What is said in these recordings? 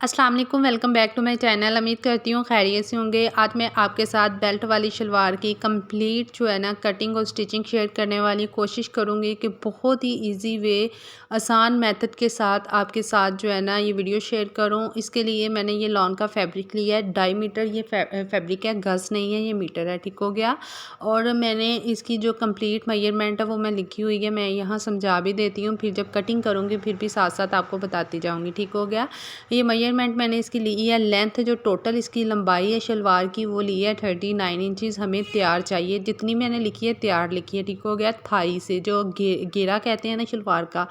अस्सलाम वालेकुम, welcome back to my channel. उम्मीद करती हूँ खैरियत से होंगे। आज मैं आपके साथ बेल्ट वाली शलवार की कंप्लीट जो है ना कटिंग और स्टिचिंग शेयर करने वाली कोशिश करूँगी कि बहुत ही इजी वे आसान मेथड के साथ आपके साथ जो है ना ये वीडियो शेयर करूँ। इसके लिए मैंने ये लॉन का फैब्रिक लिया है, 2.5 मीटर ये फैब्रिक है, गज़ नहीं है, ये मीटर है, ठीक हो गया। और मैंने इसकी जो कंप्लीट मेजरमेंट है वो मैं लिखी हुई है, मैं यहाँ समझा भी देती हूँ, फिर जब कटिंग करूँगी फिर भी साथ साथ आपको बताती जाऊँगी, ठीक हो गया। ये मेजरमेंट मैंने इसकी ली है। लेंथ जो टोटल इसकी लंबाई है शलवार की वो ली है 39 इंचज़। हमें तैयार चाहिए, जितनी मैंने लिखी है तैयार लिखी है, ठीक हो गया। थाई से जो घेरा कहते हैं ना शलवार का,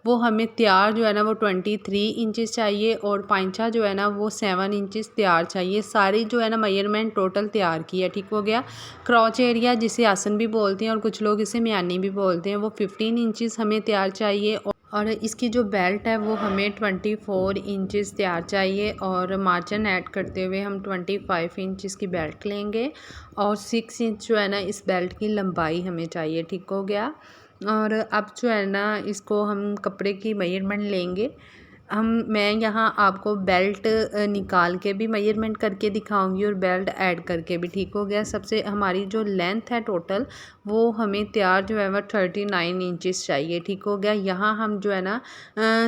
वो हमें तैयार जो है ना वो 23 इंचज़ चाहिए और पांचा जो है ना वो 7 इंचज़ तैयार चाहिए। सारी जो है ना मेजरमेंट टोटल तैयार की है, ठीक हो गया। क्रॉच एरिया जिसे आसन भी बोलते हैं और कुछ लोग इसे म्यानी भी बोलते हैं, वो 15 इंचज़ हमें तैयार चाहिए। और इसकी जो बेल्ट है वो हमें 24 इंचज़ तैयार चाहिए और मार्जिन ऐड करते हुए हम 25 इंचज़ की बेल्ट लेंगे और 6 इंच जो है ना इस बेल्ट की लंबाई हमें चाहिए, ठीक हो गया। और अब जो है ना इसको हम कपड़े की मेजरमेंट लेंगे। मैं यहाँ आपको बेल्ट निकाल के भी मेजरमेंट करके दिखाऊंगी और बेल्ट ऐड करके भी, ठीक हो गया। सबसे हमारी जो लेंथ है टोटल वो हमें तैयार जो है वह 39 इंचज़ चाहिए, ठीक हो गया। यहाँ हम जो है ना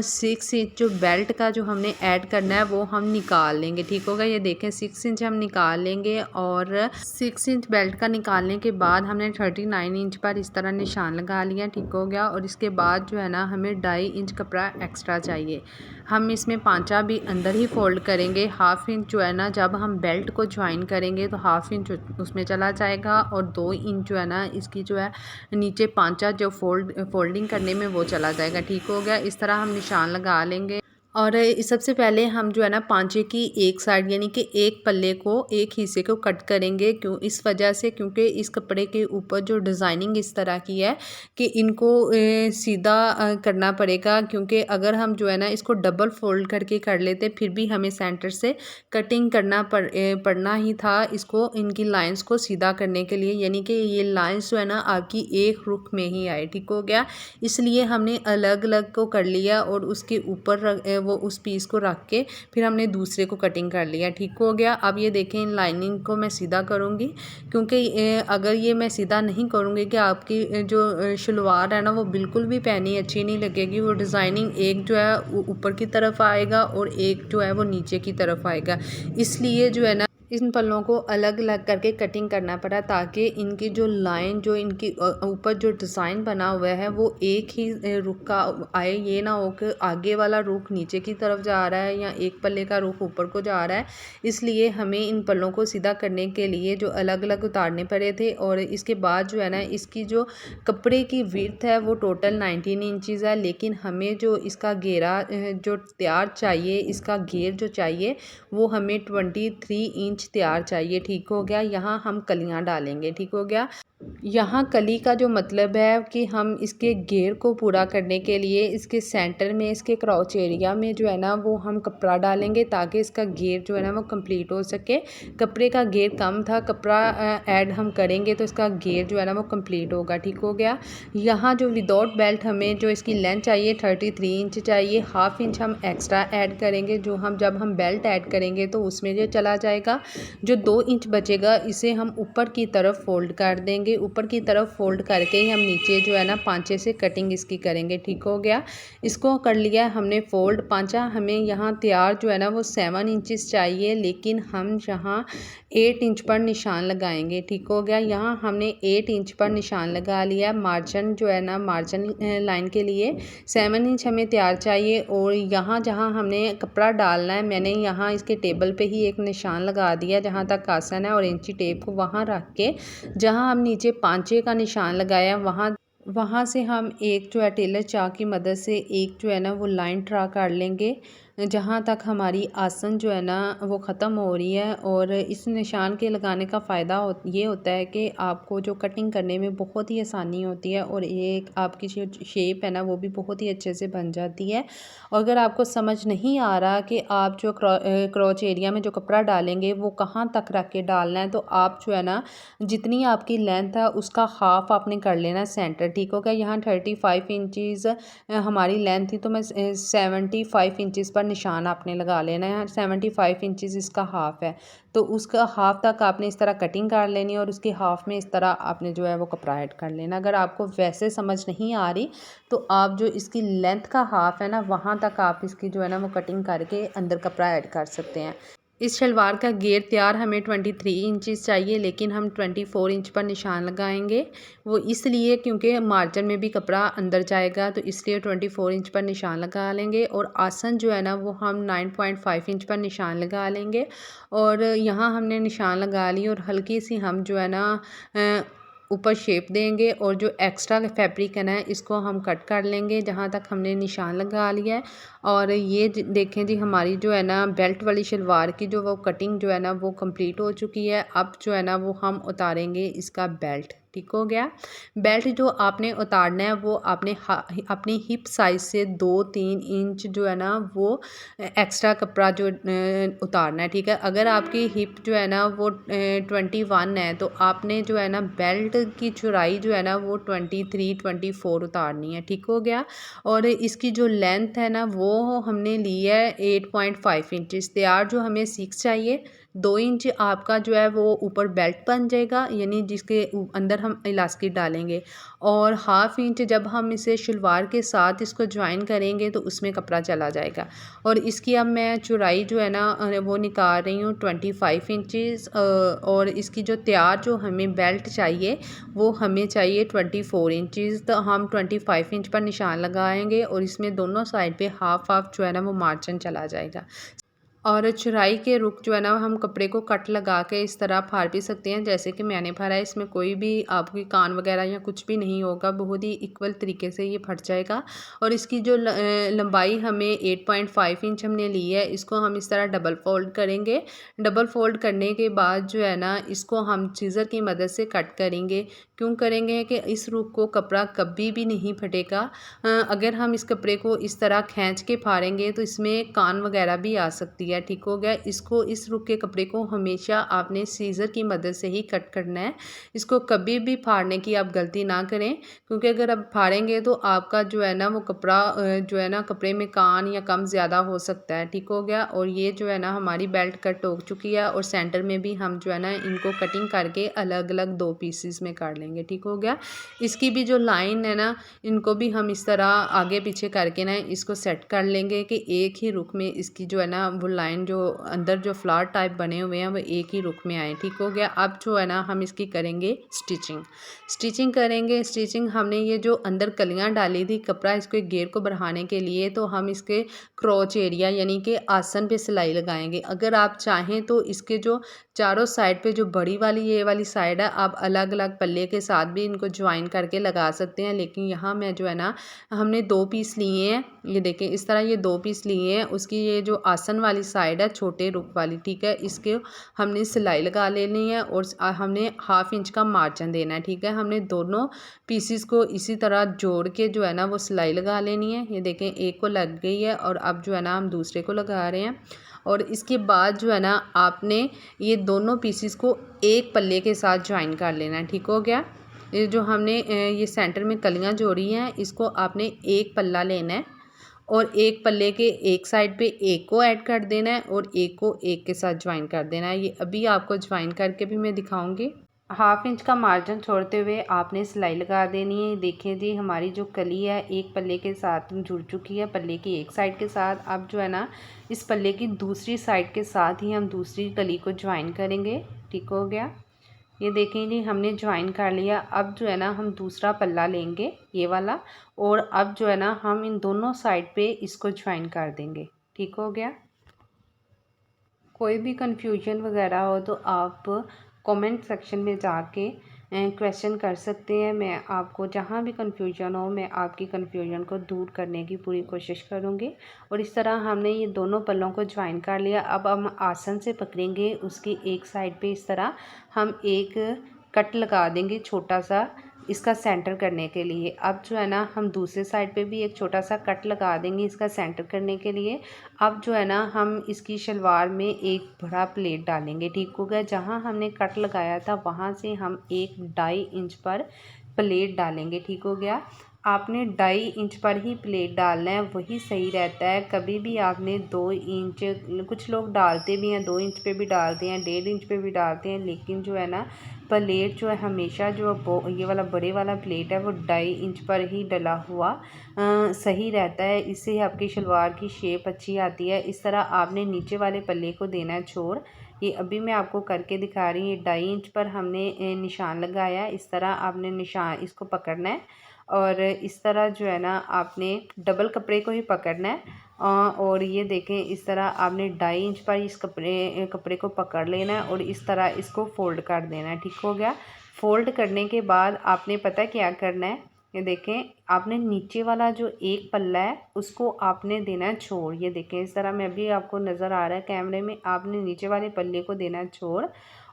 6 इंच जो बेल्ट का जो हमने ऐड करना है वो हम निकाल लेंगे, ठीक होगा। ये देखें 6 इंच हम निकाल लेंगे और 6 इंच बेल्ट का निकालने के बाद हमने 39 इंच पर इस तरह निशान लगा लिया, ठीक हो गया। और इसके बाद जो है ना हमें 2.5 इंच कपड़ा एक्स्ट्रा चाहिए। हम इसमें पांचा भी अंदर ही फोल्ड करेंगे। हाफ इंच जो है ना जब हम बेल्ट को ज्वाइन करेंगे तो हाफ इंच उसमें चला जाएगा और 2 इंच जो है ना इसकी जो है नीचे पांचा जो फोल्डिंग करने में वो चला जाएगा, ठीक हो गया। इस तरह हम निशान लगा लेंगे। और सबसे पहले हम जो है ना पांचे की एक साइड यानी कि एक पल्ले को एक हिस्से को कट करेंगे। क्यों? इस वजह से क्योंकि इस कपड़े के ऊपर जो डिज़ाइनिंग इस तरह की है कि इनको सीधा करना पड़ेगा, क्योंकि अगर हम जो है ना इसको डबल फोल्ड करके कर लेते फिर भी हमें सेंटर से कटिंग करना पड़ना ही था इसको, इनकी लाइंस को सीधा करने के लिए, यानी कि ये लाइंस जो है ना आपकी एक रुख में ही आए, ठीक हो गया। इसलिए हमने अलग अलग को कर लिया और उसके ऊपर वो उस पीस को रख के फिर हमने दूसरे को कटिंग कर लिया, ठीक हो गया। अब ये देखें इन लाइनिंग को मैं सीधा करूँगी, क्योंकि अगर ये मैं सीधा नहीं करूँगी कि आपकी जो शलवार है ना वो बिल्कुल भी पहनी अच्छी नहीं लगेगी। वो डिज़ाइनिंग एक जो है ऊपर की तरफ आएगा और एक जो है वो नीचे की तरफ आएगा। इसलिए जो है ना इन पल्लों को अलग अलग करके कटिंग करना पड़ा ताकि इनकी जो लाइन जो इनकी ऊपर जो डिज़ाइन बना हुआ है वो एक ही रुख का आए। ये ना हो कि आगे वाला रुख नीचे की तरफ जा रहा है या एक पल्ले का रुख ऊपर को जा रहा है। इसलिए हमें इन पल्लों को सीधा करने के लिए जो अलग अलग उतारने पड़े थे। और इसके बाद जो है ना इसकी जो कपड़े की विड्थ है वो टोटल 19 इंचज़ है, लेकिन हमें जो इसका घेरा जो तैयार चाहिए, इसका घेर जो चाहिए वो हमें 23 इंच तैयार चाहिए, ठीक हो गया। यहाँ हम कलियाँ डालेंगे, ठीक हो गया। यहाँ कली का जो मतलब है कि हम इसके घेर को पूरा करने के लिए इसके सेंटर में इसके क्राउच एरिया में जो है ना वो हम कपड़ा डालेंगे ताकि इसका घेर जो है ना वो कंप्लीट हो सके। कपड़े का घेर कम था, कपड़ा ऐड हम करेंगे तो इसका घेर जो है ना वो कंप्लीट होगा, ठीक हो गया। यहाँ जो विदाउट बेल्ट हमें जो इसकी लेंथ चाहिए 33 इंच चाहिए। हाफ इंच हम एक्स्ट्रा ऐड करेंगे, जो हम जब हम बेल्ट ऐड करेंगे तो उसमें जो चला जाएगा। जो 2 इंच बचेगा इसे हम ऊपर की तरफ फोल्ड कर देंगे। ऊपर की तरफ फोल्ड करके ही हम नीचे जो है ना पांचे से कटिंग इसकी करेंगे, ठीक हो गया। इसको कर लिया हमने फोल्ड। पांचा हमें यहाँ तैयार जो है ना वो 7 इंचज़ चाहिए, लेकिन हम यहाँ 8 इंच पर निशान लगाएंगे, ठीक हो गया। यहाँ हमने 8 इंच पर निशान लगा लिया। मार्जिन जो है ना मार्जिन लाइन के लिए 7 इंच हमें तैयार चाहिए। और यहाँ जहाँ हमने कपड़ा डालना है मैंने यहाँ इसके टेबल पे ही एक निशान लगा दिया जहाँ तक आसन है, और इंची टेप को वहाँ रख के जहाँ हम नीचे पांचे का निशान लगाया वहाँ से हम एक जो है टेलर चाक की मदद से एक जो है ना वो लाइन ड्रा कर लेंगे जहाँ तक हमारी आसन जो है ना वो ख़त्म हो रही है। और इस निशान के लगाने का फ़ायदा ये होता है कि आपको जो कटिंग करने में बहुत ही आसानी होती है और एक आपकी जो शेप है ना वो भी बहुत ही अच्छे से बन जाती है। और अगर आपको समझ नहीं आ रहा कि आप जो क्रॉच एरिया में जो कपड़ा डालेंगे वो कहाँ तक रख के डालना है, तो आप जो है ना जितनी आपकी लेंथ है उसका हाफ आपने कर लेना सेंटर, ठीक होगा। यहाँ 35 इंचज़ हमारी लेंथ थी तो मैं 75 इंचज़ पर निशान आपने लगा लेना है। 75 इंचज़ इसका हाफ़ है, तो उसका हाफ़ तक आपने इस तरह कटिंग कर लेनी है और उसकी हाफ़ में इस तरह आपने जो है वो कपड़ा ऐड कर लेना। अगर आपको वैसे समझ नहीं आ रही तो आप जो इसकी लेंथ का हाफ़ है ना, वहाँ तक आप इसकी जो है ना वो कटिंग करके अंदर कपड़ा ऐड कर सकते हैं। इस शलवार का घेर तैयार हमें 23 इंचज़ चाहिए, लेकिन हम 24 इंच पर निशान लगाएंगे। वो इसलिए क्योंकि मार्जिन में भी कपड़ा अंदर जाएगा, तो इसलिए 24 इंच पर निशान लगा लेंगे। और आसन जो है ना वो हम 9.5 इंच पर निशान लगा लेंगे। और यहाँ हमने निशान लगा ली और हल्की सी हम जो है ना ऊपर शेप देंगे और जो एक्स्ट्रा फैब्रिक है ना इसको हम कट कर लेंगे जहाँ तक हमने निशान लगा लिया है। और ये देखें जी, हमारी जो है ना बेल्ट वाली शलवार की जो वो कटिंग जो है ना वो कंप्लीट हो चुकी है। अब जो है ना वो हम उतारेंगे इसका बेल्ट। ठीक हो गया। बेल्ट जो आपने उतारना है वो आपने अपनी हिप साइज़ से 2-3 इंच जो है ना वो एक्स्ट्रा कपड़ा जो उतारना है। ठीक है, अगर आपकी हिप जो है ना वो 21 है तो आपने जो है ना बेल्ट की चौड़ाई जो है ना वो 23-24 उतारनी है। ठीक हो गया। और इसकी जो लेंथ है ना वो हमने ली है 8.5 इंचज़। तैयार जो हमें 6 चाहिए, 2 इंच आपका जो है वो ऊपर बेल्ट बन जाएगा, यानी जिसके अंदर हम इलास्टिक डालेंगे। और हाफ़ इंच जब हम इसे शलवार के साथ इसको ज्वाइन करेंगे तो उसमें कपड़ा चला जाएगा। और इसकी अब मैं चौड़ाई जो है ना वो निकाल रही हूँ 25 इंचज़। और इसकी जो तैयार जो हमें बेल्ट चाहिए वो हमें चाहिए 24 इंचज़। तो हम 25 इंच पर निशान लगाएंगे और इसमें दोनों साइड पे हाफ़ हाफ़ जो है ना वो मार्जिन चला जाएगा। और चौड़ाई के रुख जो है ना हम कपड़े को कट लगा के इस तरह फाड़ भी सकते हैं, जैसे कि मैंने फाड़ा है। इसमें कोई भी आपकी कान वगैरह या कुछ भी नहीं होगा, बहुत ही इक्वल तरीके से ये फट जाएगा। और इसकी जो लंबाई हमें 8.5 इंच हमने ली है, इसको हम इस तरह डबल फोल्ड करेंगे। डबल फोल्ड करने के बाद जो है ना इसको हम सीज़र की मदद से कट करेंगे। क्यों करेंगे कि इस रुख को कपड़ा कभी भी नहीं फटेगा। अगर हम इस कपड़े को इस तरह खींच के फाड़ेंगे तो इसमें कान वगैरह भी आ सकती है। ठीक हो गया। इसको इस रुख के कपड़े को हमेशा आपने सीज़र की मदद से ही कट करना है। इसको कभी भी फाड़ने की आप गलती ना करें, क्योंकि अगर आप फाड़ेंगे तो आपका जो है ना वो कपड़ा जो है ना कपड़े में कान या कम ज़्यादा हो सकता है। ठीक हो गया। और ये जो है ना हमारी बेल्ट कट हो चुकी है और सेंटर में भी हम जो है ना इनको कटिंग करके अलग अलग 2 पीसेस में काट लेंगे। ठीक हो गया। इसकी भी जो लाइन है ना इनको भी हम इस तरह आगे पीछे करके ना इसको सेट कर लेंगे कि एक ही रुख में इसकी जो है ना वो लाइन जो अंदर जो फ्लावर टाइप बने हुए हैं वो एक ही रुख में आए। ठीक हो गया। अब जो है ना हम इसकी करेंगे स्टिचिंग करेंगे। स्टिचिंग हमने ये जो अंदर कलियां डाली थी कपड़ा इसको घेर को बढ़ाने के लिए, तो हम इसके क्रोच एरिया यानी कि आसन पे सिलाई लगाएंगे। अगर आप चाहें तो इसके जो चारों साइड पे जो बड़ी वाली ये वाली साइड है आप अलग अलग पल्ले के साथ भी इनको ज्वाइन करके लगा सकते हैं, लेकिन यहाँ मैं जो है ना हमने 2 पीस लिए हैं। ये देखें इस तरह ये 2 पीस लिए हैं। उसकी ये जो आसन वाली साइड है छोटे रुख वाली, ठीक है, इसके हमने सिलाई लगा लेनी है और हमने हाफ़ इंच का मार्जिन देना है। ठीक है, हमने दोनों पीसीस को इसी तरह जोड़ के जो है ना वो सिलाई लगा लेनी है। ये देखें एक को लग गई है और अब जो है ना हम दूसरे को लगा रहे हैं। और इसके बाद जो है ना आपने ये दोनों पीसीस को एक पल्ले के साथ ज्वाइन कर लेना है। ठीक हो गया। ये जो हमने ये सेंटर में कलियां जोड़ी हैं इसको आपने एक पल्ला लेना है और एक पल्ले के एक साइड पे एक को ऐड कर देना है और एक को एक के साथ ज्वाइन कर देना है। ये अभी आपको ज्वाइन करके भी मैं दिखाऊंगी। हाफ़ इंच का मार्जिन छोड़ते हुए आपने सिलाई लगा देनी है। देखें जी हमारी जो कली है एक पल्ले के साथ जुड़ चुकी है, पल्ले की एक साइड के साथ। अब जो है ना इस पल्ले की दूसरी साइड के साथ ही हम दूसरी कली को ज्वाइन करेंगे। ठीक हो गया। ये देखें जी हमने ज्वाइन कर लिया। अब जो है ना हम दूसरा पल्ला लेंगे ये वाला और अब जो है ना हम इन दोनों साइड पे इसको ज्वाइन कर देंगे। ठीक हो गया। कोई भी कंफ्यूजन वगैरह हो तो आप कमेंट सेक्शन में जाके क्वेश्चन कर सकते हैं। मैं आपको जहाँ भी कंफ्यूजन हो मैं आपकी कंफ्यूजन को दूर करने की पूरी कोशिश करूँगी। और इस तरह हमने ये दोनों पल्लों को ज्वाइन कर लिया। अब हम आसन से पकड़ेंगे, उसकी एक साइड पे इस तरह हम एक कट लगा देंगे छोटा सा इसका सेंटर करने के लिए। अब जो है ना हम दूसरे साइड पे भी एक छोटा सा कट लगा देंगे इसका सेंटर करने के लिए। अब जो है ना हम इसकी शलवार में एक बड़ा प्लेट डालेंगे। ठीक हो गया। जहाँ हमने कट लगाया था वहाँ से हम 1.5 इंच पर प्लेट डालेंगे। ठीक हो गया। आपने 2.5 इंच पर ही प्लेट डालना है, वही सही रहता है। कभी भी आपने 2 इंच, कुछ लोग डालते भी हैं 2 इंच पे भी डालते हैं, 1.5 इंच पे भी डालते हैं, लेकिन जो है ना प्लेट जो है हमेशा जो ये वाला बड़े वाला प्लेट है वो 2.5 इंच पर ही डला हुआ सही रहता है। इससे आपकी शलवार की शेप अच्छी आती है। इस तरह आपने नीचे वाले पल्ले को देना है छोड़। ये अभी मैं आपको करके दिखा रही हूँ। ये 2.5 इंच पर हमने निशान लगाया है। इस तरह आपने निशान इसको पकड़ना है और इस तरह जो है ना आपने डबल कपड़े को ही पकड़ना है। और ये देखें, इस तरह आपने 2.5 इंच पर इस कपड़े को पकड़ लेना है और इस तरह इसको फ़ोल्ड कर देना है। ठीक हो गया। फ़ोल्ड करने के बाद आपने पता क्या करना है, ये देखें, आपने नीचे वाला जो एक पल्ला है उसको आपने देना है छोड़। ये देखें, इस तरह में अभी आपको नज़र आ रहा है कैमरे में, आपने नीचे वाले पल्ले को देना है छोड़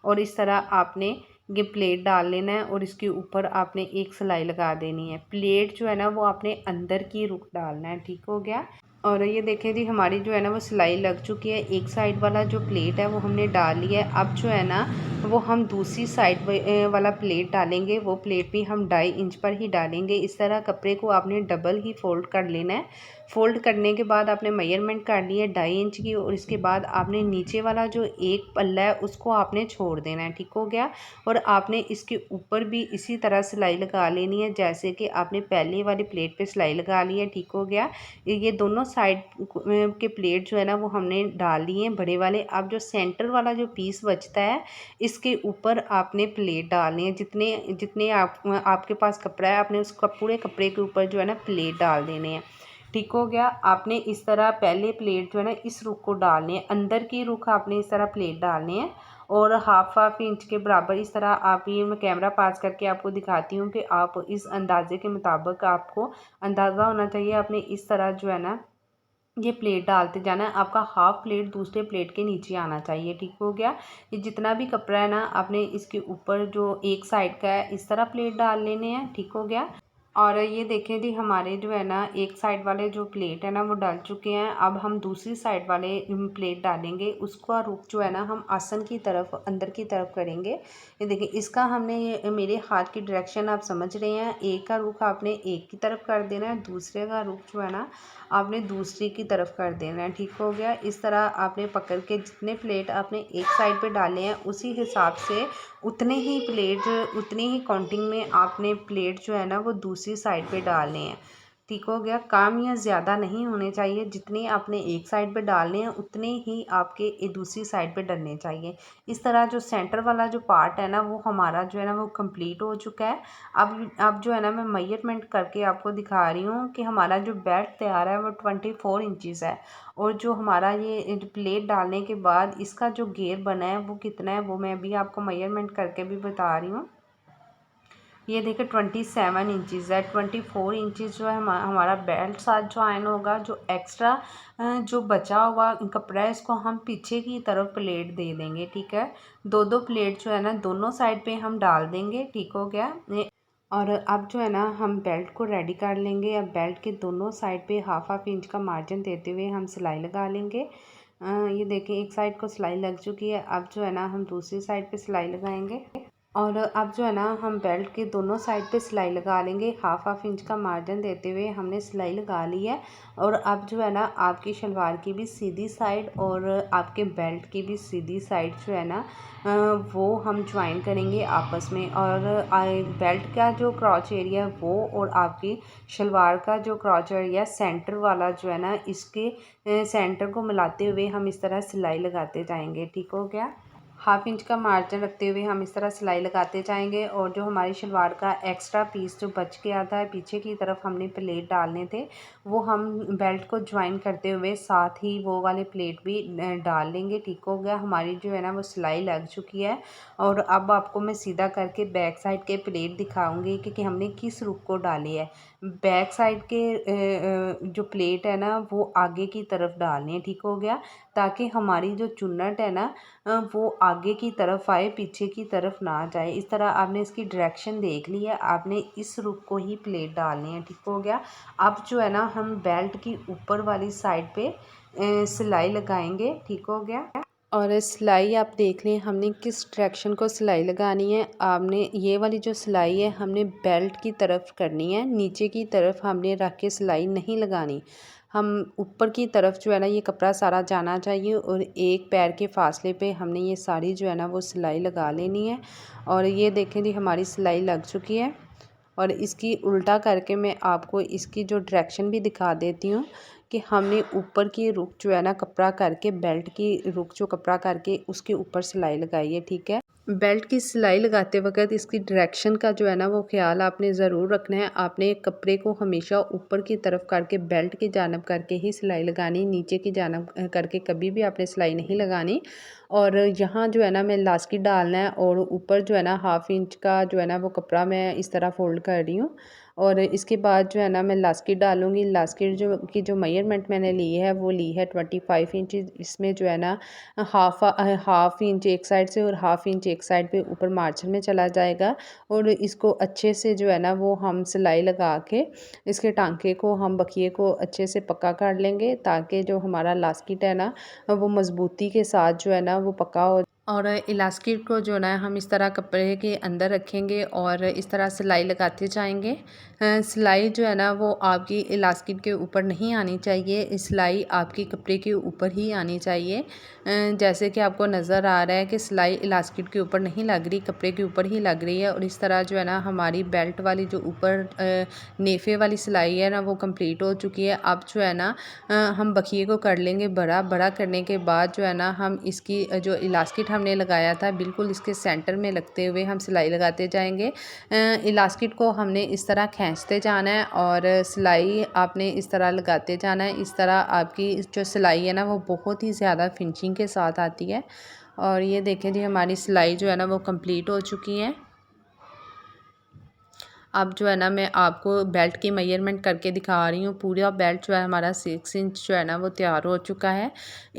और इस तरह आपने ये प्लेट डाल लेना है और इसके ऊपर आपने एक सिलाई लगा देनी है। प्लेट जो है ना वो आपने अंदर की रुख डालना है। ठीक हो गया। और ये देखें जी, हमारी जो है ना वो सिलाई लग चुकी है। एक साइड वाला जो प्लेट है वो हमने डाल लिया है। अब जो है ना वो हम दूसरी साइड वाला प्लेट डालेंगे। वो प्लेट भी हम 2.5 इंच पर ही डालेंगे। इस तरह कपड़े को आपने डबल ही फ़ोल्ड कर लेना है। फ़ोल्ड करने के बाद आपने मेजरमेंट कर ली है 2.5 इंच की और इसके बाद आपने नीचे वाला जो एक पल्ला है उसको आपने छोड़ देना है। ठीक हो गया। और आपने इसके ऊपर भी इसी तरह सिलाई लगा लेनी है जैसे कि आपने पहले वाली प्लेट पे सिलाई लगा ली है। ठीक हो गया। ये दोनों साइड के प्लेट जो है ना वो हमने डाल लिए हैं बड़े वाले। अब जो सेंटर वाला जो पीस बचता है इसके ऊपर आपने प्लेट डालनी है। जितने जितने आपके पास कपड़ा है आपने उस पूरे कपड़े के ऊपर जो है ना प्लेट डाल देने हैं। ठीक हो गया। आपने इस तरह पहले प्लेट जो है ना इस रुख को डालनी है, अंदर की रुख आपने इस तरह प्लेट डालनी है और हाफ इंच के बराबर इस तरह आप, ये मैं कैमरा पास करके आपको दिखाती हूँ कि आप इस अंदाजे के मुताबिक आपको अंदाज़ा होना चाहिए। आपने इस तरह जो है ना ये प्लेट डालते जाना है। आपका हाफ प्लेट दूसरे प्लेट के नीचे आना चाहिए। ठीक हो गया। ये जितना भी कपड़ा है ना आपने इसके ऊपर जो एक साइड का है इस तरह प्लेट डाल लेने हैं। ठीक हो गया। और ये देखें जी, हमारे जो है ना एक साइड वाले जो प्लेट है ना वो डाल चुके हैं। अब हम दूसरी साइड वाले प्लेट डालेंगे। उसका रुख जो है ना हम आसन की तरफ अंदर की तरफ करेंगे। ये देखिए, इसका हमने मेरे हाथ की डायरेक्शन आप समझ रहे हैं। एक का रुख आपने एक की तरफ कर देना है, दूसरे का रुख जो है ना आपने दूसरी की तरफ कर देना है। ठीक हो गया। इस तरह आपने पकड़ के जितने प्लेट आपने एक साइड पे डाले हैं उसी हिसाब से उतने ही प्लेट, उतनी ही काउंटिंग में आपने प्लेट जो है ना वो दूसरी साइड पे डालने हैं। ठीक हो गया। काम या ज़्यादा नहीं होने चाहिए। जितने आपने एक साइड पे डालने हैं उतने ही आपके दूसरी साइड पे डलने चाहिए। इस तरह जो सेंटर वाला जो पार्ट है ना वो हमारा जो है ना वो कंप्लीट हो चुका है। अब जो है ना मैं मेजरमेंट करके आपको दिखा रही हूँ कि हमारा जो बेल्ट तैयार है वो 24 इंचज़ है और जो हमारा ये प्लेट डालने के बाद इसका जो घेर बना है वो कितना है वो मैं अभी आपको मेजरमेंट करके भी बता रही हूँ। ये देखिए 27 इंचज़ है। 24 इंचज़ जो है हमारा बेल्ट साथ जो आयन होगा। जो एक्स्ट्रा जो बचा हुआ कपड़ा है इसको हम पीछे की तरफ प्लेट दे देंगे। ठीक है। दो दो प्लेट जो है ना दोनों साइड पे हम डाल देंगे। ठीक हो गया। और अब जो है ना हम बेल्ट को रेडी कर लेंगे। अब बेल्ट के दोनों साइड पे हाफ इंच का मार्जिन देते हुए हम सिलाई लगा लेंगे। ये देखिए, एक साइड को सिलाई लग चुकी है। अब जो है ना हम दूसरी साइड पे सिलाई लगाएंगे और अब जो है ना हम बेल्ट के दोनों साइड पे सिलाई लगा लेंगे। हाफ इंच का मार्जिन देते हुए हमने सिलाई लगा ली है। और अब जो है ना आपकी शलवार की भी सीधी साइड और आपके बेल्ट की भी सीधी साइड जो है ना वो हम ज्वाइन करेंगे आपस में। और बेल्ट का जो क्रॉच एरिया वो और आपकी शलवार का जो क्रॉच एरिया सेंटर वाला जो है ना इसके सेंटर को मिलाते हुए हम इस तरह सिलाई लगाते जाएंगे। ठीक हो गया। हाफ इंच का मार्जिन रखते हुए हम इस तरह सिलाई लगाते जाएंगे और जो हमारी शलवार का एक्स्ट्रा पीस जो बच के आता है पीछे की तरफ हमने प्लेट डालने थे वो हम बेल्ट को ज्वाइन करते हुए साथ ही वो वाले प्लेट भी डाल लेंगे। ठीक हो गया। हमारी जो है ना वो सिलाई लग चुकी है और अब आपको मैं सीधा करके बैक साइड के प्लेट दिखाऊंगी कि हमने किस रुख को डाली है। बैक साइड के जो प्लेट है ना वो आगे की तरफ डालनी है। ठीक हो गया। ताकि हमारी जो चुन्नट है ना वो आगे की तरफ आए, पीछे की तरफ ना जाए। इस तरह आपने इसकी डायरेक्शन देख ली है। आपने इस रुख को ही प्लेट डालनी है। ठीक हो गया। अब जो है ना हम बेल्ट की ऊपर वाली साइड पे सिलाई लगाएंगे। ठीक हो गया। और सिलाई आप देख लें हमने किस डायरेक्शन को सिलाई लगानी है। आपने ये वाली जो सिलाई है हमने बेल्ट की तरफ करनी है, नीचे की तरफ हमने रख के सिलाई नहीं लगानी। हम ऊपर की तरफ जो है ना ये कपड़ा सारा जाना चाहिए और एक पैर के फासले पे हमने ये सारी जो है ना वो सिलाई लगा लेनी है। और ये देखें जी हमारी सिलाई लग चुकी है। और इसकी उल्टा करके मैं आपको इसकी जो डायरेक्शन भी दिखा देती हूँ कि हमने ऊपर की रुख जो है ना कपड़ा करके बेल्ट की रुख जो कपड़ा करके उसके ऊपर सिलाई लगाई है। ठीक है, बेल्ट की सिलाई लगाते वक्त इसकी डायरेक्शन का जो है ना वो ख्याल आपने ज़रूर रखना है। आपने कपड़े को हमेशा ऊपर की तरफ करके बेल्ट की जानब करके ही सिलाई लगानी, नीचे की जानब करके कभी भी आपने सिलाई नहीं लगानी। और यहाँ जो है ना मैं इलास्टिक डालना है और ऊपर जो है ना 1/2 इंच का जो है ना वो कपड़ा मैं इस तरह फ़ोल्ड कर रही हूँ। और इसके बाद जो है ना मैं इलास्टिक डालूँगी। इलास्टिक जो मेजरमेंट मैंने ली है वो ली है 25 इंच। इसमें जो है ना हाफ इंच एक साइड से और 1/2 इंच एक साइड पे ऊपर मार्जिन में चला जाएगा। और इसको अच्छे से जो है ना वो हम सिलाई लगा के इसके टांके को हम बखिए को अच्छे से पक्का कर लेंगे ताकि जो हमारा इलास्टिक है ना वो मज़बूती के साथ जो है ना वो पक्का हो। और इलास्टिक को जो ना हम इस तरह कपड़े के अंदर रखेंगे और इस तरह सिलाई लगाते जाएंगे। सिलाई जो है ना वो आपकी इलास्टिक के ऊपर नहीं आनी चाहिए, सिलाई आपकी कपड़े के ऊपर ही आनी चाहिए। जैसे कि आपको नज़र आ रहा है कि सिलाई इलास्टिक के ऊपर नहीं लग रही, कपड़े के ऊपर ही लग रही है। और इस तरह जो है ना हमारी बेल्ट वाली जो ऊपर नेफे वाली सिलाई है ना वो कंप्लीट हो चुकी है। अब जो है ना हम बखिए को कर लेंगे बड़ा। बड़ा करने के बाद जो है ना हम इसकी जो इलास्टिक हमने लगाया था बिल्कुल इसके सेंटर में लगते हुए हम सिलाई लगाते जाएंगे। इलास्टिक को हमने इस तरह खींचते जाना है और सिलाई आपने इस तरह लगाते जाना है। इस तरह आपकी जो सिलाई है ना वो बहुत ही ज़्यादा फिनिशिंग के साथ आती है। और ये देखें जी हमारी सिलाई जो है ना वो कंप्लीट हो चुकी है। अब जो है ना मैं आपको बेल्ट की मेजरमेंट करके दिखा रही हूँ। पूरा बेल्ट जो है हमारा 6 इंच जो है ना वो तैयार हो चुका है।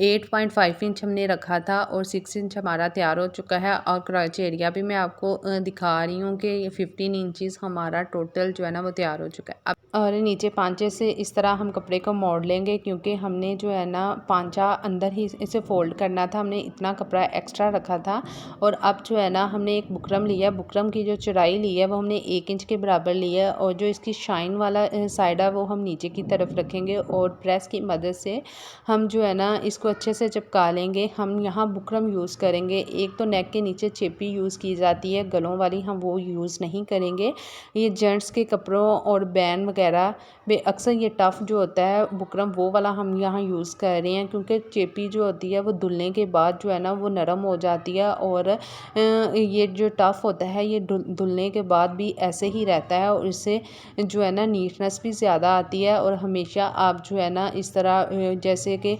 8.5 इंच हमने रखा था और 6 इंच हमारा तैयार हो चुका है। और क्रॉच एरिया भी मैं आपको दिखा रही हूँ कि ये 15 इंचज़ हमारा टोटल जो है ना वो तैयार हो चुका है। अब और नीचे पांचे से इस तरह हम कपड़े को मोड़ लेंगे क्योंकि हमने जो है ना पांचा अंदर ही इसे फोल्ड करना था। हमने इतना कपड़ा एक्स्ट्रा रखा था। और अब जो है ना हमने एक बुकरम लिया, बुकरम की जो चौड़ाई ली है वो हमने 1 इंच के बराबर ली है। और जो इसकी शाइन वाला साइड है वो हम नीचे की तरफ रखेंगे और प्रेस की मदद से हम जो है ना इसको अच्छे से चिपका लेंगे। हम यहाँ बुकरम यूज़ करेंगे। एक तो नेक के नीचे चेपी यूज़ की जाती है, गलों वाली हम वो यूज़ नहीं करेंगे। ये जेंट्स के कपड़ों और बैन वगैरह में अक्सर ये टफ़ जो होता है बुकरम वो वाला हम यहाँ यूज़ कर रहे हैं क्योंकि चेपी जो होती है वो धुलने के बाद जो है ना वो नरम हो जाती है। और ये जो टफ़ होता है ये धुलने के बाद भी ऐसे ही रहता है और इससे जो है ना नीटनेस भी ज़्यादा आती है। और हमेशा आप जो है ना इस तरह जैसे कि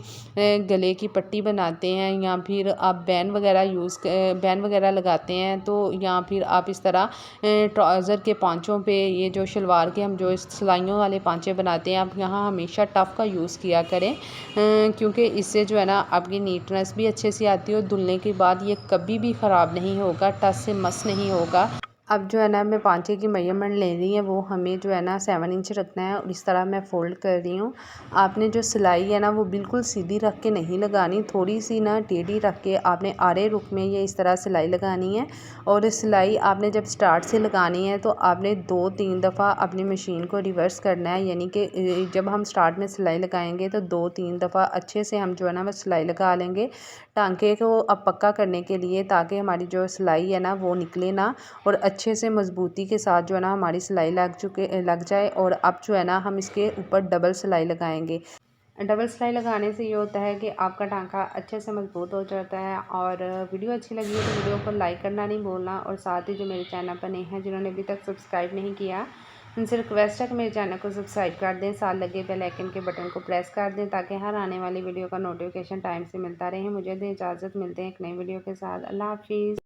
गले की पट्टी बनाते हैं या फिर आप बैन वगैरह लगाते हैं तो या फिर आप इस तरह ट्राउज़र के पांचों पे ये जो शलवार के हम जो इस सिलाइयों वाले पांचे बनाते हैं आप यहाँ हमेशा टफ़ का यूज़ किया करें क्योंकि इससे जो है ना आपकी नीटनेस भी अच्छे से आती है और धुलने के बाद ये कभी भी ख़राब नहीं होगा, टच से मस नहीं होगा। अब जो है ना मैं पांचे की मेजरमेंट ले रही है वो हमें जो है ना 7 इंच रखना है और इस तरह मैं फ़ोल्ड कर रही हूँ। आपने जो सिलाई है ना वो बिल्कुल सीधी रख के नहीं लगानी, थोड़ी सी ना टेढ़ी रख के आपने आरे रुख में ये इस तरह सिलाई लगानी है। और सिलाई आपने जब स्टार्ट से लगानी है तो आपने 2-3 दफ़ा अपनी मशीन को रिवर्स करना है, यानी कि जब हम स्टार्ट में सिलाई लगाएंगे तो 2-3 दफ़ा अच्छे से हम जो है ना वो सिलाई लगा लेंगे टांके को अब पक्का करने के लिए, ताकि हमारी जो सिलाई है ना वो निकले ना और अच्छे से मज़बूती के साथ जो है ना हमारी सिलाई लग जाए। और अब जो है ना हम इसके ऊपर डबल सिलाई लगाएंगे। डबल सिलाई लगाने से ये होता है कि आपका टांका अच्छे से मजबूत हो जाता है। और वीडियो अच्छी लगी है तो वीडियो को लाइक करना नहीं भूलना। और साथ ही जो मेरे चैनल पर नए हैं जिन्होंने अभी तक सब्सक्राइब नहीं किया उनसे रिक्वेस्ट है कि मेरे चैनल को सब्सक्राइब कर दें, साथ लगे बेल आइकन के बटन को प्रेस कर दें ताकि हर आने वाली वीडियो का नोटिफिकेशन टाइम से मिलता रहे। मुझे दें इजाज़त, मिलते हैं एक नई वीडियो के साथ। अल्लाह हाफिज़।